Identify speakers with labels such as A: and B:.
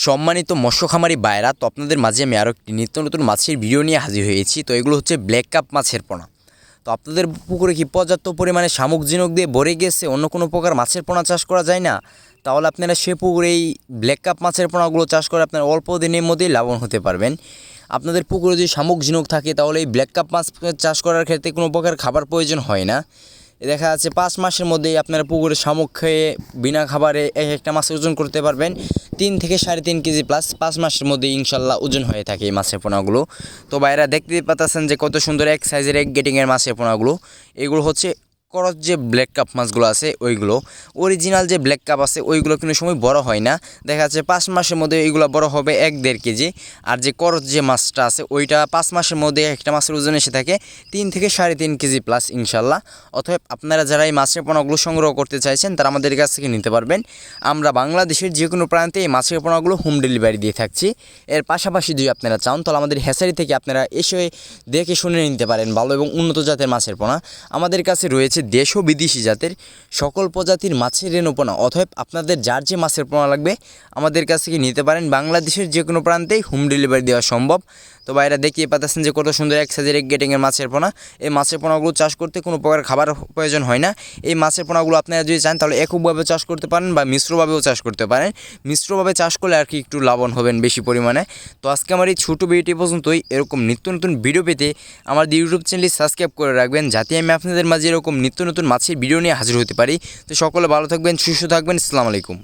A: সম্মানিত মৎস্য খামারি ভাইরা, তো আপনাদের মাঝে আমি আরও একটি নিত্য নতুন মাছের ভিডিও নিয়ে হাজির হয়েছি। তো এগুলো হচ্ছে ব্ল্যাক কাপ মাছের পোনা। তো আপনাদের পুকুরে কি পর্যাপ্ত পরিমাণে শামুক ঝিনুক দিয়ে ভরে গেছে, অন্য কোনো প্রকার মাছের পোনা চাষ করা যায় না? তাহলে আপনারা সে পুকুরে এই ব্ল্যাক কাপ মাছের পোনাগুলো চাষ করে আপনারা অল্প দিনের মধ্যেই লাভবান হতে পারবেন। আপনাদের পুকুরে যদি শামুক ঝিনুক থাকে তাহলে এই ব্ল্যাক কাপ মাছ চাষ করার ক্ষেত্রে কোনো প্রকার খাবার প্রয়োজন হয় না। দেখা যাচ্ছে 5 মাসের মধ্যেই আপনারা পুকুরে শামুক খেয়ে বিনা খাবারে একটা মাছ ওজন করতে পারবেন 3 থেকে 3.5 কেজি প্লাস। 5 মাসের মধ্যে ইনশাল্লাহ ওজন হয়ে থাকে এই মাছের পোনাগুলো। তো বাইরা দেখতেই পাচ্ছেন যে কত সুন্দর এক সাইজের এক গেটিংয়ের মাছের পোনাগুলো। এগুলো হচ্ছে করজ যে ব্ল্যাক কাপ মাছগুলো আছে ওইগুলো। অরিজিনাল যে ব্ল্যাক কাপ আছে ওইগুলো কোনো সময় বড় হয় না। দেখা যাচ্ছে 5 মাসের মধ্যে এইগুলো বড় হবে 1-1.5 কেজি। আর যে করজ যে মাছটা আছে ওইটা 5 মাসের মধ্যে একটা মাছের ওজন এসে থাকে 3 থেকে 3.5 কেজি প্লাস ইনশাল্লাহ। অতএব আপনারা যারা এই মাছের পোনাগুলো সংগ্রহ করতে চাইছেন তারা আমাদের কাছ থেকে নিতে পারবেন। আমরা বাংলাদেশের যে কোনো প্রান্তে এই মাছের পোনাগুলো হোম ডেলিভারি দিয়ে থাকছি। এর পাশাপাশি যদি আপনারা চান তাহলে আমাদের হ্যাচারি থেকে আপনারা এসে দেখে শুনে নিতে পারেন ভালো এবং উন্নত জাতের মাছের পোনা। আমাদের কাছে রয়েছে দেশ ও বিদেশি জাতের সকল প্রজাতির মাছের রেণুপোনা। অতএব আপনাদের যার যে মাছের পোনা লাগবে আমাদের কাছ থেকে নিতে পারেন। বাংলাদেশের যে কোনো প্রান্তেই হোম ডেলিভারি দেওয়া সম্ভব। তো বাইরে দেখিয়ে পাচ্ছেন যে কত সুন্দর এক সাইজের এক গেটিংয়ের মাছের পোনা। এই মাছের পোনাগুলো চাষ করতে কোনো প্রকার খাবার প্রয়োজন হয় না। এই মাছের পোনাগুলো আপনারা যদি চান তাহলে এককভাবে চাষ করতে পারেন বা মিশ্রভাবেও চাষ করতে পারেন। মিশ্রভাবে চাষ করলে আর কি একটু লাভবান হবেন বেশি পরিমাণে। তো আজকে আমার এই ছোটো ভিডিওটি পর্যন্তই। এরকম নিত্য নতুন ভিডিও পেতে আমার ইউটিউব চ্যানেলটি সাবস্ক্রাইব করে রাখবেন, যাতে আমি আপনাদের মাঝে এরকম নিত্য নতুন মাছের ভিডিও নিয়ে হাজির হতে পারি। তো সকলে ভালো থাকবেন, সুস্থ থাকবেন। আসসালামু আলাইকুম।